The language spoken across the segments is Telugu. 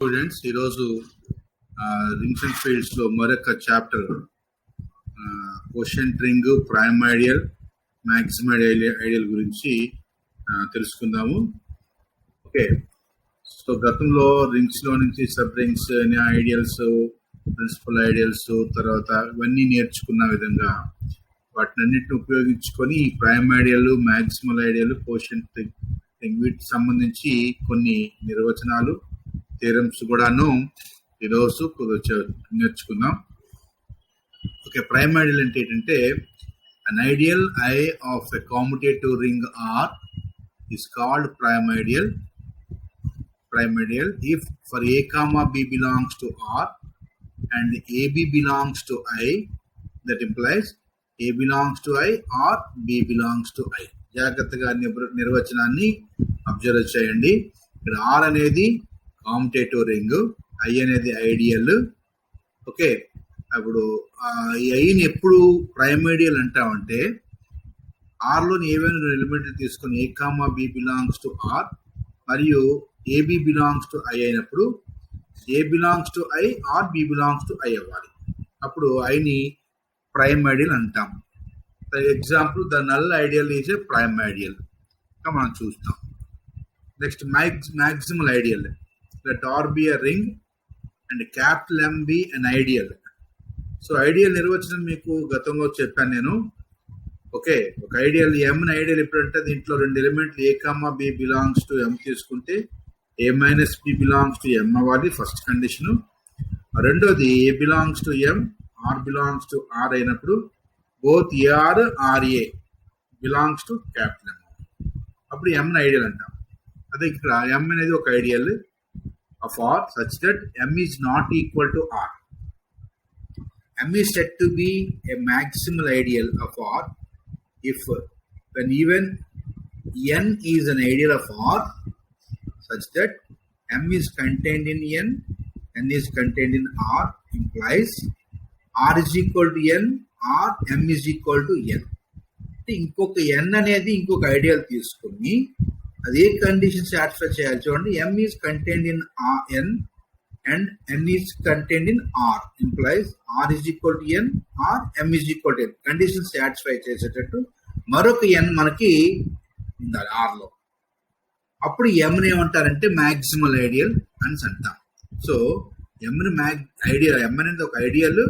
స్టూడెంట్స్ ఈరోజు రింగ్స్ అండ్ ఫీల్డ్స్ లో మరొక chapter quotient ring, prime ideal, maximum ideal గురించి తెలుసుకుందాము. ఓకే, సో గతంలో రింగ్స్ లో నుంచి sub rings, ideals, principal ideals, తర్వాత ఇవన్నీ నేర్చుకున్న విధంగా వాటిని అన్నిటిని ఉపయోగించుకొని ఈ prime ideal, maximal ideal, quotient ring వీటికి సంబంధించి కొన్ని నిర్వచనాలు, థియరమ్స్ కూడాను ఈరోజు నేర్చుకుందాం. ఓకే, ప్రైమ్ ఐడియల్ అంటే ఏంటంటే an ideal I of a commutative ring R is called prime ideal if for A comma B belongs to R and AB belongs to I, that implies A belongs to I or B belongs to I. జాగ్రత్తగా నిర్వచనాన్ని అబ్జర్వ్ చేయండి. ఇక్కడ R అనేది కామ్యుటేటివ్ రింగ్, ఐ అనేది ఐడియల్. ఓకే, అప్పుడు ఈ ఐని ఎప్పుడు ప్రైమ్ ఐడియల్ అంటామంటే ఆర్లోని ఏవైనా ఎలిమెంట్ తీసుకొని A comma B belongs to R మరియు ఏబి బిలాంగ్స్ టు ఐ అయినప్పుడు A belongs to I or B belongs to I అవ్వాలి. అప్పుడు ఐని ప్రైమ్ ఐడియల్ అంటాం. For example the null ideal is a prime ideal మనం చూస్తాం. Next maximal ideal, let R be a ring and capital M be an ideal. So ideal నిర్వచనం మీకు గతంలో చెప్పాను నేను. ఓకే, ఒక ఐడియల్ ఎం ఐడియల్ ఎప్పుడంటే దీంట్లో రెండు ఎలిమెంట్లు A comma B belongs to M తీసుకుంటే A minus B belongs to M అవ్వాలి ఫస్ట్ కండిషను. రెండోది A belongs to M, R belongs to R అయినప్పుడు both AR RA belongs to capital M, అప్పుడు ఎం ఐడియల్ అంటాం. అదే ఇక్కడ ఎం అనేది ఒక ideal of R such that M is not equal to R. M is said to be a maximal ideal of R if when even N is an ideal of R such that M is contained in N is contained in R, implies R is equal to N or M is equal to N. ఇంకొక N అనేది ఇంకొక ఐడియల్ తీసుకుని అదే కండిషన్ సాటిస్ఫై చేయాలి. చూడండి, M is contained in N and N is contained in R, implies R is equal to N or M is equal to N. Condition satisfy చేసేటట్టు మరొక N మనకి ఉండాలి R లో. అప్పుడు Mని ఏమంటారంటే మ్యాక్సిమల్ ఐడియల్ అని అంటాం. సో Mని ఐడియల్, M అనేది ఒక ఐడియల్,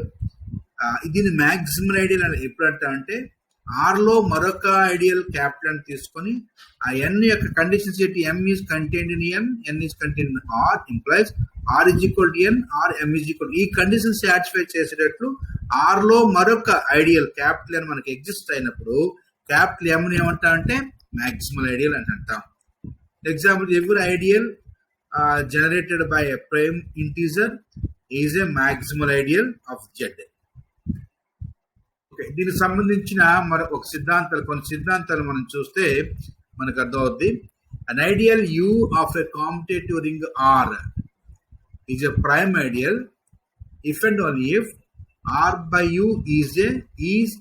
దీన్ని మ్యాక్సిమల్ ఐడియల్ అని ఎప్పుడు అంటామంటే ఆర్ లో మరొక ఐడియల్ క్యాపిటల్ అని తీసుకొని ఆ ఎన్ యొక్క కండిషన్స్ ఏంటి, M is contained in N is contained in R, implies R is equal to N or M is equal. ఈ కండిషన్ సాటిస్ఫై చేసేటట్లు ఆర్ లో మరొక ఐడియల్ క్యాపిటల్ అని మనకి ఎగ్జిస్ట్ అయినప్పుడు క్యాపిటల్ ఎం ఏమంటా అంటే మ్యాక్సిమల్ ఐడియల్ అని అంటాం. ఎగ్జాంపుల్, ఎవరి ideal generated by a prime integer is a maximal ideal of Z. దీనికి సంబంధించిన మరొక సిద్ధాంతాలు, కొన్ని సిద్ధాంతాలు మనం చూస్తే మనకు అర్థమవుద్ది. an ideal U of a commutative ring R is a prime ideal if and only if R by U is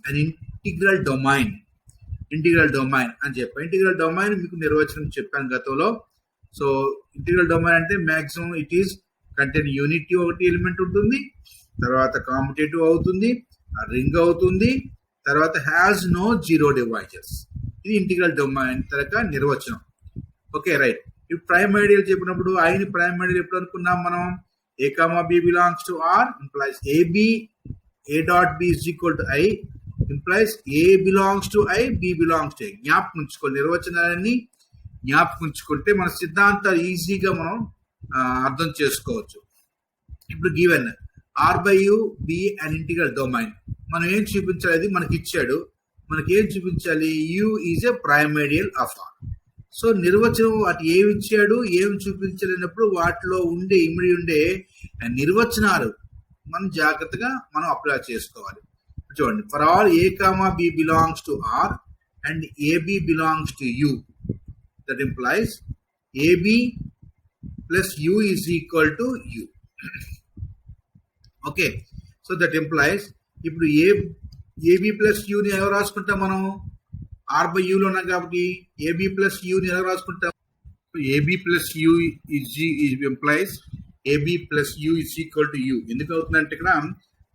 an integral domain అని చెప్పాను. ఇంటిగ్రల్ డొమైన్ మీకు నిర్వచనం చెప్పాను గతంలో. సో ఇంటిగ్రల్ డొమైన్ అంటే maximum it is contain unity ఒకటి ఎలిమెంట్ ఉంటుంది, తర్వాత కామ్యుటేటివ్ అవుతుంది, రింగ్ అవుతుంది, తర్వాత హ్యాస్ నో జీరో డివైజర్స్. ఇది ఇంటిగ్రల్ డొమైన్ తరగ నిర్వచనం. Okay, right. ఇప్పుడు ప్రైమ్ ఐడియల్ చెప్పినప్పుడు ఐని ప్రైమ్ ఐడియల్ ఎప్పుడు అనుకున్నాం మనం, A comma B belongs to R, implies AB A dot B is equal to I, implies A belongs to I, B belongs to I. జ్ఞాపకం ఉంచుకోవాలి, నిర్వచనాలన్నీ జ్ఞాపకం ఉంచుకుంటే మన సిద్ధాంతాలు ఈజీగా మనం అర్థం చేసుకోవచ్చు. ఇప్పుడు given R by U be an integral domain, మనం ఏం చూపించాలి, అది మనకి ఇచ్చాడు. మనకి ఏం చూపించాలి, U is a prime ideal of R. So నిర్వచనం వాటి ఏమి ఇచ్చాడు, ఏమి చూపించలేనప్పుడు వాటిలో ఇమిడి ఉండే నిర్వచనాలు మనం జాగ్రత్తగా మనం అప్లై చేసుకోవాలి. చూడండి, for all A comma B belongs to R and AB belongs to U, that implies AB plus U is equal to U. Okay, so that implies ఇప్పుడు ఏబి ప్లస్ యూని ఎలా రాసుకుంటాం మనం, ఆర్ బై యూలో ఉన్నాం కాబట్టి ఏబి ప్లస్ యూని ఎలా రాసుకుంటాం, AB plus U implies AB plus U is equal to U. ఎందుకు అవుతుందంటే ఇక్కడ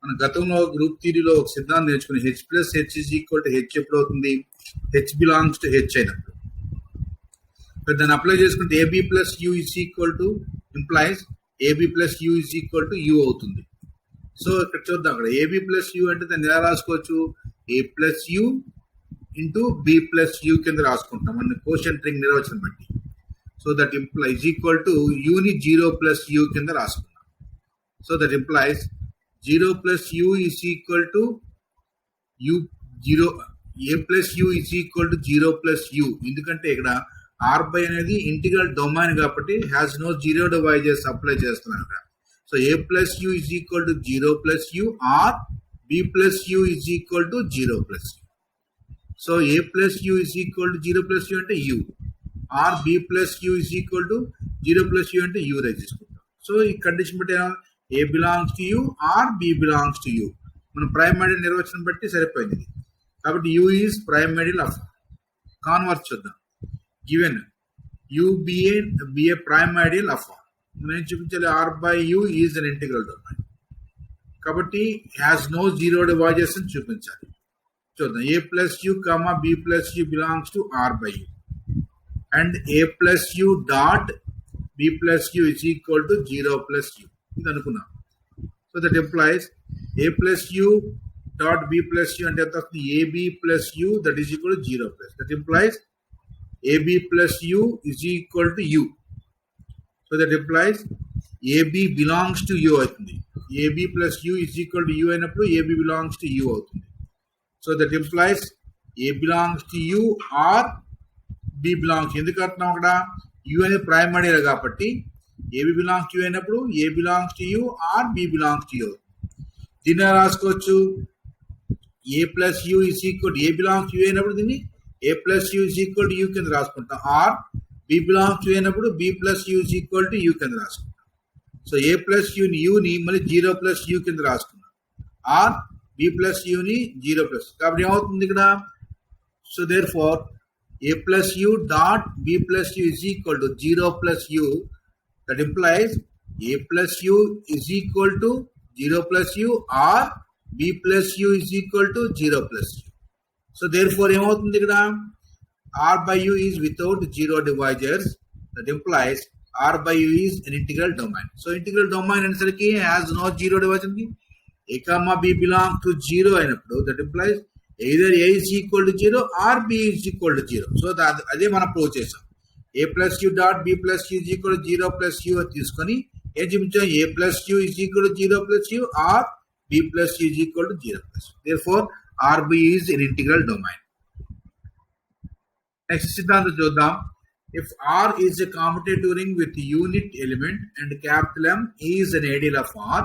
మన గతంలో గ్రూప్ థియరీలో ఒక సిద్ధాంతం నేర్చుకుని H plus H is equal to H ఎప్పుడు అవుతుంది, హెచ్ బిలాంగ్స్ టు హెచ్ అయినప్పుడు. దాన్ని అప్లై చేసుకుంటే AB plus U is equal to implies AB plus U is equal to U అవుతుంది. సో ఇక్కడ చూద్దాం, అక్కడ ఏబి ప్లస్ యూ అంటే దాన్ని ఎలా రాసుకోవచ్చు, A plus U into B plus U కింద రాసుకుంటాం మన కోషంట్ రింగ్ నిర్వచనం బట్టి. So that implies equal to యూని 0 ప్లస్ యూ కింద రాసుకున్నాం. So that implies 0 plus U is equal to U 0, A plus U is equal to 0 plus U. ఎందుకంటే ఇక్కడ ఆర్ బై అనేది ఇంటిగ్రల్ డొమైన్ కాబట్టి has no zero divisors apply చేస్తున్నాను ఇక్కడ. So A plus U is equal to 0 plus U or B plus U is equal to 0 plus U. So A plus U is equal to 0 plus U అంటే U, or B plus U is equal to 0 plus U అంటే యూ తీసుకుంటాం. సో ఈ కండిషన్ బట్టి A belongs to U or B belongs to U మన ప్రైమ్ ఐడియల్ నిర్వచనం బట్టి సరిపోయింది. కాబట్టి U is prime ideal of. Converse చూద్దాం. Given U be A prime ideal of R, నేను చూపించాలి R by U is an integral domain కాబట్టి హ్యాస్ నో జీరో డివైజర్స్ అని చూపించాలి. చూద్దాం, A plus U comma B plus U belongs to R by U and A plus U dot B plus U is equal to 0 plus U ఇది అనుకున్నాం. So that implies A plus U dot B plus U అంటే ఎంత వస్తుంది, AB plus U that is equal to 0 plus. That implies AB plus U is equal to U. So that implies AB belongs to U అవుతుంది. AB plus U is equal to U అయినప్పుడు ఏబి బిలాంగ్స్ టు యూ అవుతుంది. So that implies A belongs to U or B belongs, ఎందుకు అంటున్నాం అక్కడ యూ అనేది ప్రైమ్ ఐడియల్ కాబట్టి ఏబి బిలాంగ్స్ టు యూ అయినప్పుడు A belongs to U or B belongs to U. దీన్ని రాసుకోవచ్చు A plus U is equal A belongs to U అయినప్పుడు దీన్ని A plus U is equal to U కింద రాసుకుంటాం, or B belongs to U అయినప్పుడు B plus U is equal to U కింద రాసుకుంటాం. సో ఏ ప్లస్ యూని మళ్ళీ 0 ప్లస్ యూ కింద రాసుకున్నాం, ఆర్ బి ప్లస్ యూని 0 ప్లస్. కాబట్టి ఏమవుతుంది ఇక్కడ, so therefore a plus U dot B plus U is equal to 0 plus U. That implies a plus U is equal to 0 plus U or B plus U is equal to 0 plus U. So therefore ఏమవుతుంది ఇక్కడ, R by U is without zero divisors. That implies R by U is an integral domain. So integral domain అనేసరికి has no zero divisor. A comma B belong to 0 అయినప్పుడు that implies either A is equal to 0 or B is equal to 0. So అదే మనం ప్రూవ్ చేసాం. A plus U dot B plus U is equal to 0 plus U తీసుకొని ఏం చూపించాం, A plus U is equal to 0 plus U or B plus U is equal to 0 plus. Therefore are B is an integral domain. Next సిద్ధాంతం చూద్దాం. If R is a commutative ring with unit element and capital M is an ideal of R,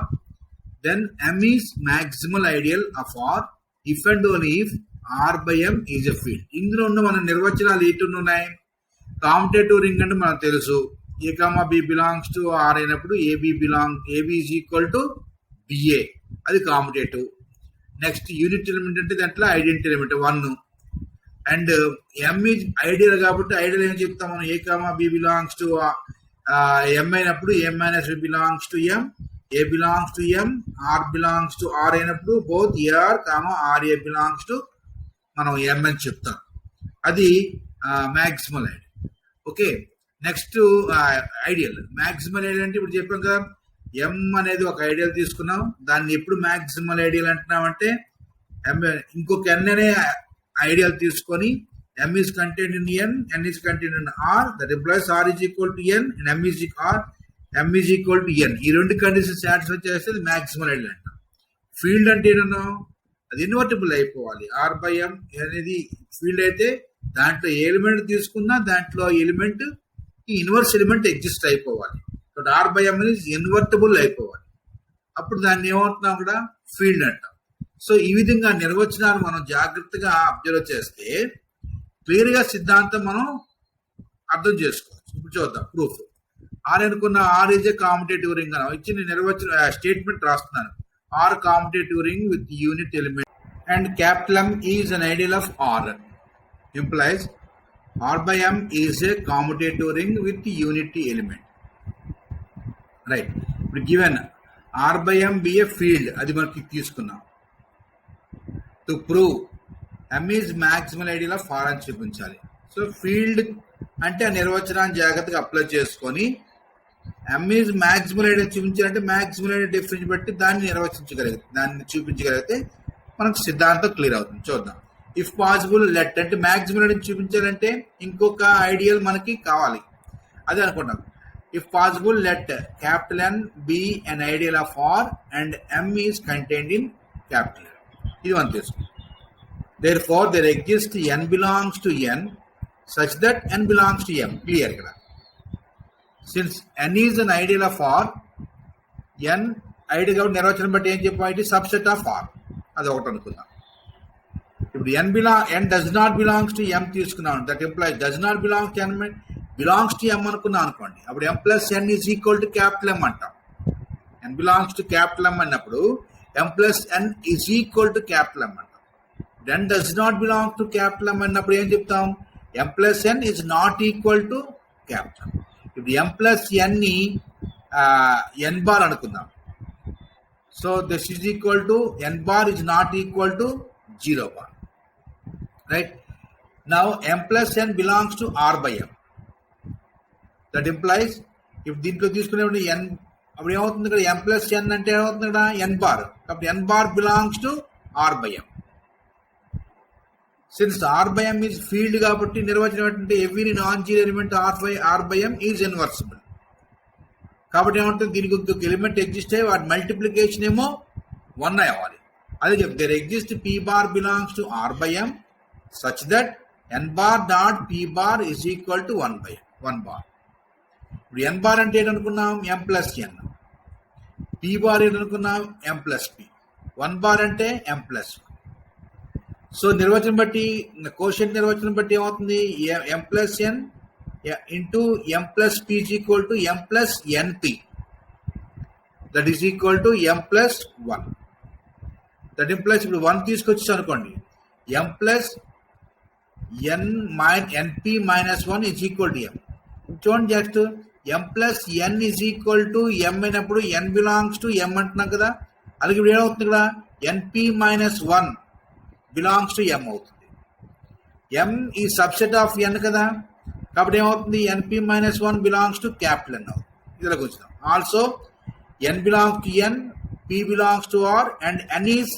then M is maximal ideal of R if and only if R by M is a field. ఇందులో ఉన్న మన నిర్వచనాలు ఏంటి ఉన్నాయి, కామ్యుటేటివ్ రింగ్ అంటే మనకు తెలుసు A comma B belongs to R అయినప్పుడు AB is equal to BA, అది కామ్యుటేటివ్. నెక్స్ట్ యూనిట్ ఎలిమెంట్ అంటే దాంట్లో identity element 1 and M is ideal కాబట్టి ఐడియల్ ఏం చెప్తాం మనం, A comma B belongs to M అయినప్పుడు M minus B belongs to M, A belongs to M, R belongs to R అయినప్పుడు both AR comma RA belongs to మనం ఎం అని చెప్తాం. అది maximal ideal. Okay, next ideal. Maximal ideal అంటే ఇప్పుడు చెప్పాం కదా, ఎం అనేది ఒక ఐడియల్ తీసుకున్నాం, దాన్ని ఎప్పుడు మ్యాక్సిమల్ ఐడియల్ అంటున్నాం అంటే ఇంకొక ఎన్ అనే ఐడియల్ తీసుకొని m is contained in n, n is contained in r, that implies r is equal to n and m is equal to n. ఈ రెండు కండిషన్స్ సాటిస్ఫై చేస్తే అది మ్యాక్సిమల్ ఐడియల్ అంటాం. ఫీల్డ్ అంటే ఏంటన్నా, అది ఇన్వర్టిబుల్ అయిపోవాలి. ఆర్ బై ఎం అనేది ఫీల్డ్ అయితే దాంట్లో ఏ ఎలిమెంట్ తీసుకున్నా దాంట్లో ఎలిమెంట్ ఈ ఇన్వర్స్ ఎలిమెంట్ ఎగ్జిస్ట్ అయిపోవాలి. బట్ ఆర్ బై ఎం అనేది ఇన్వర్టిబుల్ అయిపోవాలి. అప్పుడు దాన్ని ఏమవుతున్నాం కూడా ఫీల్డ్ అంటాం. సో ఈ విధంగా నిర్వచనాలు మనం జాగ్రత్తగా అబ్జర్వ్ చేస్తే క్లియర్ గా సిద్ధాంతం మనం అర్థం చేసుకోవచ్చు. ఇప్పుడు చూద్దాం ప్రూఫ్. ఆర్ అనుకున్న R is a commutative ring అని ఇచ్చిన నిర్వచన స్టేట్మెంట్ రాస్తున్నాను. R commutative ring with unit element and capital M is an ideal of R implies R by M is a commutative ring with unity element. Right. ఇప్పుడు given R by M be a field, అది మనకి తీసుకున్నాం. To prove M is maximal ideal of R అని చూపించాలి. సో ఫీల్డ్ అంటే ఆ నిర్వచనాన్ని జాగ్రత్తగా అప్లై చేసుకొని ఎమ్ ఈజ్ మ్యాక్సిమల్ ఐడియల్ చూపించాలంటే మ్యాక్సిమల్ ఐడియల్ డిఫరెన్స్ బట్టి దాన్ని చూపించగలిగితే మనకు సిద్ధాంతం క్లియర్ అవుతుంది. చూద్దాం. ఇఫ్ పాసిబుల్ లెట్ అంటే మ్యాక్సిమల్ ఐడియల్ చూపించాలంటే ఇంకొక ఐడియల్ మనకి కావాలి, అదే అనుకుంటాం. If possible let capital N be an ideal of R and M is contained in capital N. ఇది మనం తీసుకుంటాం. Therefore, there exists n belongs to n such that n belongs to m. Clear ఇక్కడ. Since n is an ideal of R, n ideal కాబట్టి నిర్వచనం బట్టి ఏం చెప్పాం, ఇది సబ్సెట్ ఆఫ్ R. అది ఒకటి అనుకుందాం. ఇప్పుడు n does not belongs to m తీసుకున్నాం. That implies does not belongs to n belongs to m అనుకున్నాం అనుకోండి. అప్పుడు m plus n is equal to capital M అంటాం. n belongs to capital M అన్నప్పుడు m plus n is equal to capital M అంటాం. n does not belong to capital M అన్నప్పుడు ఏం చెప్తాం, m plus n is not equal to capital M. ఇప్పుడు m plus n ని n bar అనుకుందాం. So this is equal to n bar is not equal to 0 bar. Right? Now m plus n belongs to r by m. That implies if దీంట్లో తీసుకునేప్పుడు n అప్పుడు ఏమవుతుంది, ఇక్కడ m plus n అంటే ఏమవుతుంది, ఇక్కడ n bar. కాబట్టి n bar belongs to r by m. Since R by M is field కాబట్టి నిర్వచనం ఏంటంటే every non zero element R by M is invertible. కాబట్టి ఏమంటుంది, దీనికి ఇంకొక ఎలిమెంట్ ఎగ్జిస్ట్ అయ్యి వాటి మల్టిప్లికేషన్ ఏమో 1 అవ్వాలి. అదే చెప్తే there exist P bar belongs to R by M such that N bar dot P bar is equal to 1 bar. ఇప్పుడు ఎన్ బార్ అంటే ఏంటనుకున్నాం, M plus N. P bar ఏంటనుకున్నాం, ఎం ప్లస్ పీ. 1 బార్ అంటే ఎం ప్లస్. సో నిర్వచనం బట్టి, కోషెంట్ నిర్వచనం బట్టి ఏమవుతుంది, M plus N into M plus P is equal to M plus NP. That is equal to M plus 1. That implies ఇప్పుడు 1 తీసుకొచ్చి అనుకోండి, M plus NP minus 1 is equal to M. చూడండి, just M plus N is equal to M అయినప్పుడు ఎన్ బిలాంగ్స్ టు ఎం అంటున్నాం కదా. అలాగే ఇప్పుడు ఏమవుతుంది, ఇక్కడ NP minus 1 belongs to M అవుతుంది. ఎం ఈ సబ్సెట్ ఆఫ్ ఎన్ కదా, కాబట్టి ఏమవుతుంది, NP minus 1 belongs to capital N అవుతుంది. ఇదిలోకి వచ్చినాం. Also N belongs to N, P belongs to R and N is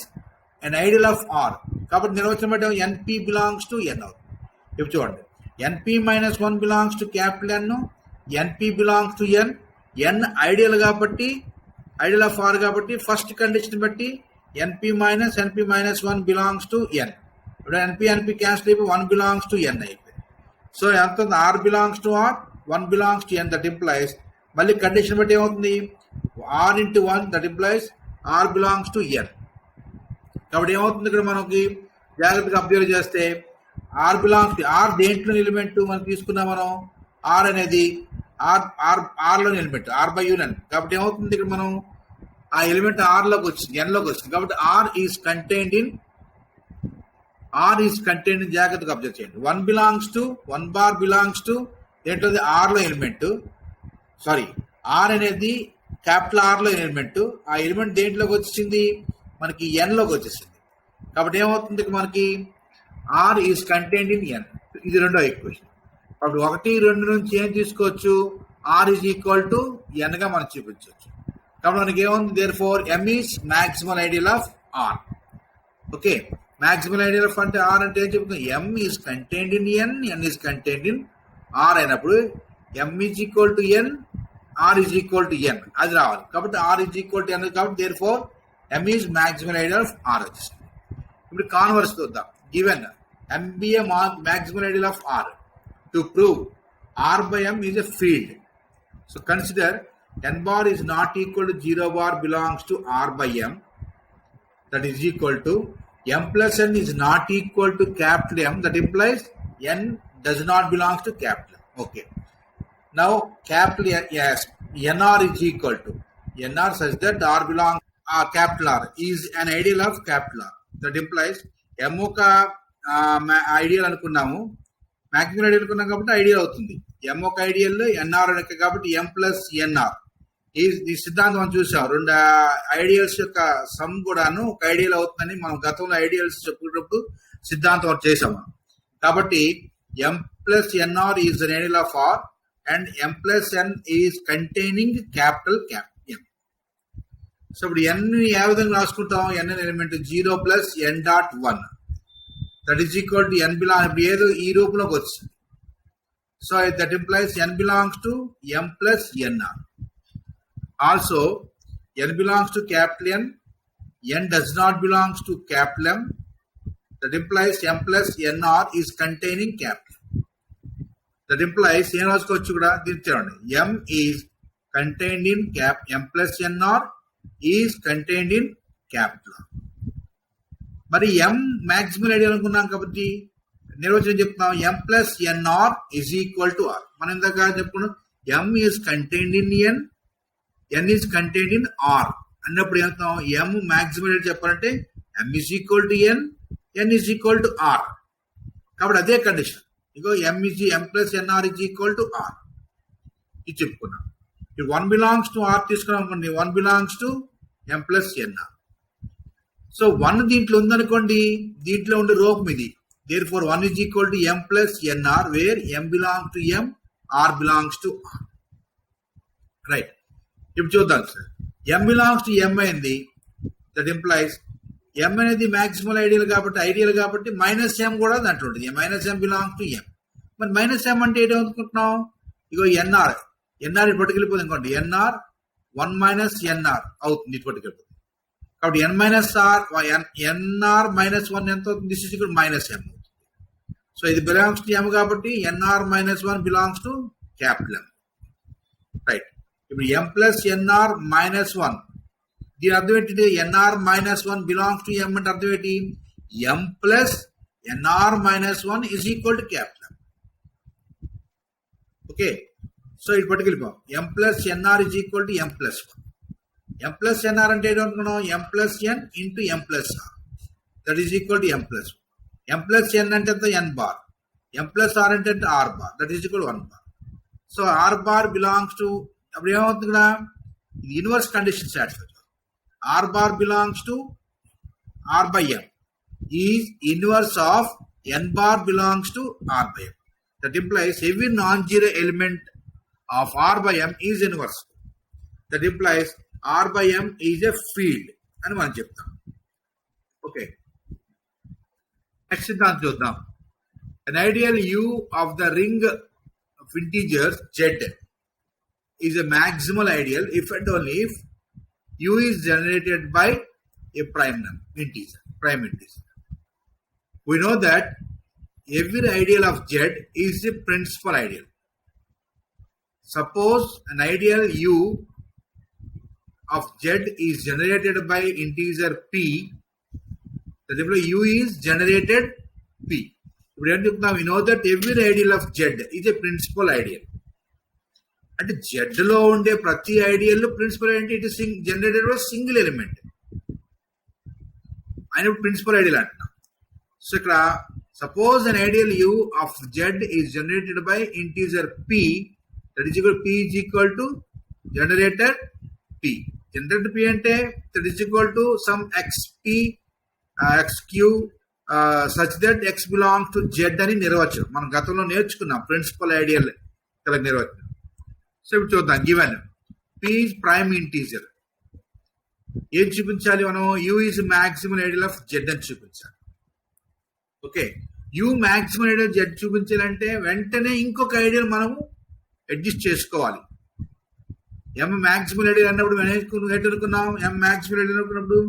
an ideal of R. కాబట్టి నిర్వచనం బట్టి ఎన్పి బిలాంగ్స్ టు ఎన్ అవుతుంది. ఇప్పుడు చూడండి, NP minus 1 belongs to capital N, NP belongs to N. N ideal కాబట్టి, ఐడియల్ ఆఫ్ ఆర్ కాబట్టి ఫస్ట్ కండిషన్ బట్టి NP minus 1 belongs to n. ఇప్పుడు NP క్యాన్సిల్ అయిపోయి 1 belongs to n అయిపోయింది. సో ఎంత r belongs to r, 1 belongs to n. That implies మళ్ళీ కండిషన్ బట్టి ఏమవుతుంది, r into 1 that implies r belongs to n. కాబట్టి ఏమవుతుంది, ఇక్కడ మనకి జాగ్రత్తగా అబ్జర్వ్ చేస్తే r belongs to r దేంట్లో ఎలిమెంట్ మనం తీసుకున్నాం, మనం r అనేది r లోని ఎలిమెంట్ r by un. కాబట్టి ఏమవుతుంది, ఇక్కడ మనం ఆ ఎలిమెంట్ ఆర్ లోకి వచ్చింది, ఎన్ లోకి వచ్చింది. కాబట్టి ఆర్ ఈస్ కంటైన్డ్ ఇన్ జాగ్రత్తగా అబ్జర్వ్ చేయండి. 1 బార్ బిలాంగ్స్ టు ఏంటో ఆర్ లో ఎలిమెంట్, సారీ ఆర్ అనేది క్యాపిటల్ ఆర్ లో ఎలిమెంట్. ఆ ఎలిమెంట్ దేంట్లోకి వచ్చింది, మనకి ఎన్ లోకి వచ్చేసింది. కాబట్టి ఏమవుతుంది, మనకి R is contained in N. ఇది రెండో ఈక్వేషన్. కాబట్టి 1, 2 నుంచి ఏం తీసుకోవచ్చు, R is equal to N గా మనం చూపించవచ్చు. కాబట్టి మనకి ఏముంది, therefore M is maximal ideal of are. Okay, maximal ideal of అంటే ఆర్ అంటే ఏం చెప్తుంది, M is contained in N, N is contained in R అయినప్పుడు M is equal to N, R is equal to N అది రావాలి. కాబట్టి R is equal to N కాబట్టి therefore M is maximal ideal of R వచ్చేసింది. ఇప్పుడు కాన్వర్స్ చూద్దాం. Given M be a maximal ideal of R, to prove R by M is a field. So consider n bar is not equal to 0 bar belongs to r by m. That is equal to m plus n is not equal to capital M. That implies n does not belong to capital M. Okay. Now capital yes, nr is equal to nr such that r belongs capital R is an ideal of capital R. That implies m ఒక ఐడియల్ అనుకున్నాము, మ్యాక్సిమం ఐడియల్ అనుకున్నాం కాబట్టి ఐడియల్ అవుతుంది. m ఒక ఐడియల్, nr కాబట్టి m plus nr ఈ సిద్ధాంతం మనం చూసాం. రెండు ఐడియల్స్ యొక్క సమ్ కూడాను ఒక ఐడియల్ అవుతుందని మనం గతంలో ఐడియల్స్ చెప్పుకున్నప్పుడు సిద్ధాంతం చేసాం మనం. కాబట్టి m plus NR is an ideal of R and m plus N is containing capital M. So ఇప్పుడు n ఏ విధంగా రాసుకుంటాం? n అనే element 0 plus n dot 1 that is equal to n belong, ఇప్పుడు ఏదో ఈ రూపంలోకి వచ్చింది. So that implies n belongs to m plus nr. Also n belongs to capital n does not belongs to capital M. That implies m plus nr is containing capital. That implies ఏం రాసుకోవచ్చు కూడా దీన్ని చూడండి, m is contained in m plus nr is contained in capital. మరి m మాక్సిమల్ ఐడియల్ అనుకున్నాం కాబట్టి నిర్వచనం చెప్తున్నాం, m plus nr is equal to r. మనం ఇందాక చెప్పుకున్నాం m is contained in n is contained in r అన్నప్పుడు ఏమవుతాం? m మాక్సిమల్ ఐడియల్ చెప్పాలంటే m is equal to n is equal to r. కాబట్టి అదే condition. Ego m plus nr is equal to r ఇది చెప్పుకున్నాం. 1 బిలాంగ్స్ టు r తీసుకున్నాం అనుకోండి, 1 belongs to m plus nr. So 1 దీంట్లో ఉందనుకోండి, దీంట్లో ఉండే రూపం ఇది. Therefore 1 is equal to m plus nr where m belongs to m, r belongs to r. Right. ఇప్పుడు చూద్దాం sir, m belongs to m అయింది. దట్ ఇంప్లైస్ m అనేది మాక్సిమల్ ఐడియల్ కాబట్టి మైనస్ m కూడా దాంట్లో ఉంటుంది. Minus m belongs to m. మరి మైనస్ m అంటే ఏంటి అనుకుంటున్నాం? ఇగో nr ఇటు పట్టుకెళ్ళిపోతుంది అనుకోండి, nr 1 మైనస్ nr అవుతుంది, ఇటు పట్టుకెళ్ళిపోతుంది. కాబట్టి n minus R nr minus 1 ఎంత అవుతుంది? This is equal minus m అవుతుంది. సో ఇది బిలాంగ్స్ టు m కాబట్టి nr minus 1 belongs to capital M. Right. ఇప్పుడు m ప్లస్ nr మైనస్ 1 దీని అర్థం ఏంటి? nr minus 1 belongs to m అంటే అర్థం ఏంటి? m plus nr minus 1 is equal to capital M. Okay. So ఇటు పట్టుకెళ్ళిపోం, m plus nr is equal to m plus 1. m plus nr అంటే ఏంటనుకున్నాం? m plus n into m plus r that is equal to m plus 1. m plus n అంటే ఎంత? n bar. m plus r అంటే r bar that is equal 1 bar. So r bar belongs to, అప్పుడు ఏమవుతుంది ఇక్కడ? Inverse condition satisfy. r bar belongs to r by m is inverse of n bar belongs to r by m. That implies every non-zero element of r by m is inverse. That implies r by m is a field అని మనం చెప్తాం. ఓకే. నెక్స్ట్ సిద్ధాంతం చూద్దాం. An ideal u of the ring of integers z is a maximal ideal if and only if u is generated by a prime integer. We know that every ideal of z is a principal ideal. Suppose an ideal u of z is generated by integer p, that u is generated p. We know that every ideal of z is a principal ideal. అంటే z లో ఉండే ప్రతి ఐడియల్ ప్రిన్సిపల్ ఏంటి? It is generated by single element ఆయన ప్రిన్సిపల్ ఐడియల్ అంటున్నాం. సో ఇక్కడ suppose an ideal u of z is generated by integer p, that is equal p is equal to generated p. Generated p అంటే that is equal to some xp xq such that x belongs to z అని నిర్వచనం మనం గతంలో నేర్చుకున్నాం, ప్రిన్సిపల్ ఐడియల్ నిర్వచనం. సో ఇప్పుడు చూద్దాం. Given p is prime integer, ఏం చూపించాలి మనం? u is maximal ideal of z అని చూపించాలి. Okay. u maximal ideal z చూపించాలంటే వెంటనే ఇంకొక ఐడియల్ మనము అడ్జస్ట్ చేసుకోవాలి. m మాక్సిమల్ ఐడియల్ అన్నప్పుడు అనుకున్నాం, m మాక్సిమల్ ఐడియల్ అనుకున్నప్పుడు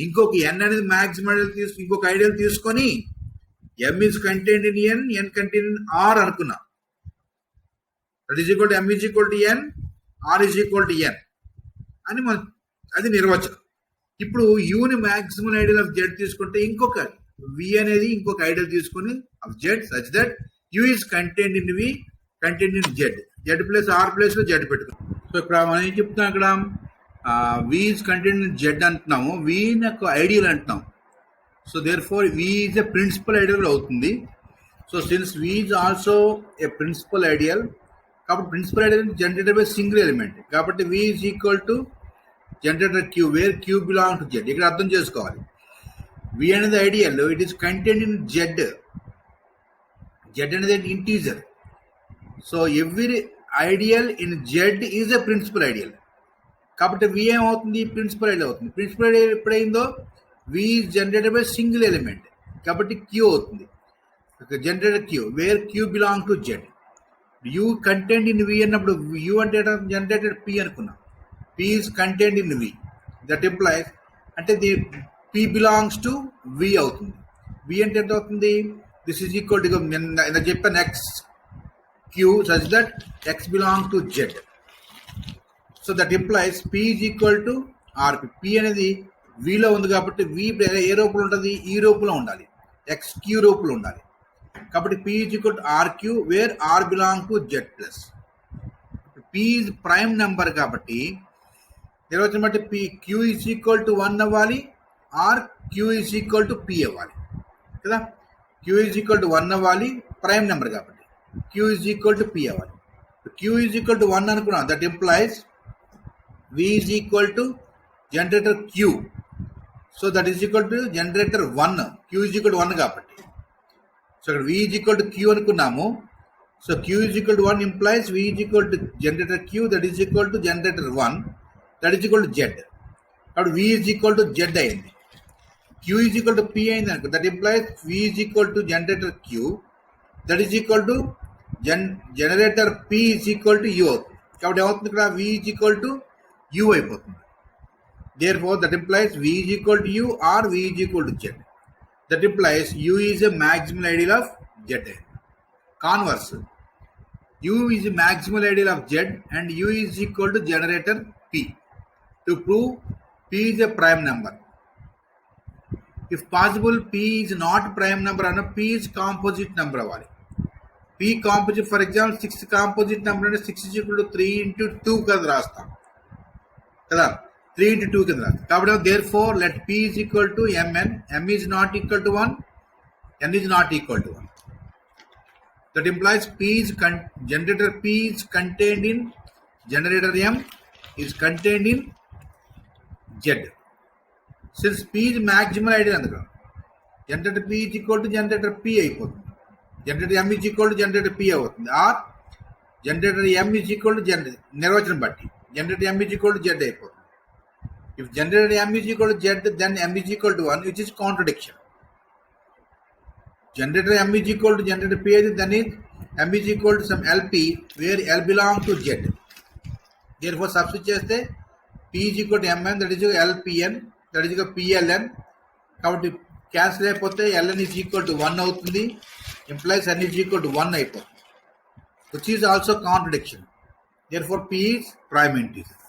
ఇంకొక n అనేది మాక్సిమల్ ఐడియల్ ఇంకొక ఐడియల్ తీసుకొని m is contained in n contained in r అనుకున్నాం. That is equal to m is equal to n, r is equal to n అని మన అది నిర్వచనం. ఇప్పుడు u ని మాక్సిమల్ ఐడియల్ ఆఫ్ z తీసుకుంటే ఇంకొక v అనేది ఇంకొక ఐడియల్ తీసుకొని of z such that u is contained in v contained in z plus r plus లో z పెట్టుకున్నాం. సో ఇక్కడ మనం ఏం చెప్తున్నాం? అక్కడ v is contained in z అంటున్నాము, v నాకు ఐడియల్ అంటున్నాం. సో దేర్ ఫోర్ v is a principal ideal అవుతుంది. So since v is also a principal ideal, కాబట్టి principal ideal generated by single element. కాబట్టి V is equal to generator Q where Q belong to Z. ఇక్కడ అర్థం చేసుకోవాలి, V అనేది ideal, it is contained in Z. Z అనేది integer. So every ideal in Z is a principal ideal. కాబట్టి V ఏమవుతుంది, ప్రిన్సిపల్ ఐడియల్ అవుతుంది. ప్రిన్సిపల్ ఐడియల్ ఎప్పుడైందో V is generated by single element, కాబట్టి Q అవుతుంది. Generator Q where Q belong to Z. U content in V అన్నప్పుడు U అంటే జనరేటెడ్ P అనుకున్నాం. P is content in V. That implies అంటే the P belongs to V అవుతుంది. V అంటే ఎంత అవుతుంది, దిస్ ఈజ్ ఈక్వల్ టు నేను చెప్పాను X Q such that X belongs to Z. So that implies P is equal to RP. P అనేది V లో ఉంది కాబట్టి V ఏ రూపంలో ఉంటుంది, ఈ రూపంలో ఉండాలి, XQ రూపంలో ఉండాలి. కాబట్టి P is equal to RQ where R belongs to Z plus. P is prime number కాబట్టి నిర్వచనం బట్టి Q is equal to 1 అవ్వాలి, R Q is equal to P అవ్వాలి కదా. Q is equal to 1 అవ్వాలి, ప్రైమ్ నెంబర్ కాబట్టి Q is equal to P అవ్వాలి. Q is equal to 1 అనుకున్నాం. That implies V is equal to generator Q. So that is equal to generator 1. Q is equal to 1 కాబట్టి. So ఇక్కడ V is equal to Q అనుకున్నాము. So Q is equal to 1 implies V is equal to generator Q that is equal to generator 1 that is equal to Z. కాబట్టి V is equal to Z అయింది. Q is equal to P అయింది అనుకో. That implies V is equal to generator Q that is equal to generator P is equal to U అవుతుంది. కాబట్టి ఏమవుతుంది ఇక్కడ V is equal to U అయిపోతుంది. Therefore that implies V is equal to U or V is equal to Z. That implies U is a maximal ideal of Z. Converse, U is a maximal ideal of Z and U is equal to generator P. To prove P is a prime number, if possible P is not prime number and P is composite number అవ్వాలి. P composite, for example 6 composite number అంటే 6 is equal to 3 into 2 కదా రాస్తాం కదా, 3 into 2 కింద రాస్తాం. కాబట్టి therefore let P is equal to Mn, M is not equal to 1, N is not equal to 1. That implies generator P is contained in generator M is contained in Z. Since P is maximal ideal అందుకు generator P is equal to generator P అయిపోతుంది. Generator M is equal to generator P అవుతుంది. or generator M is equal to నిర్వచనం బట్టి generator M is equal to Z అయిపోతుంది. If generator M is equal to Z, then M is equal to 1, which is contradiction. Generator M is equal to generator P, then is M is equal to some LP where L belongs to Z. Therefore substitute చేస్తే P is equal to Mn, that is LPN, that is PLN. కాబట్టి క్యాన్సిల్ అయిపోతే Ln is equal to 1 అవుతుంది, implies N is equal to 1 అయిపోతుంది, which is also contradiction. Therefore P is prime integer.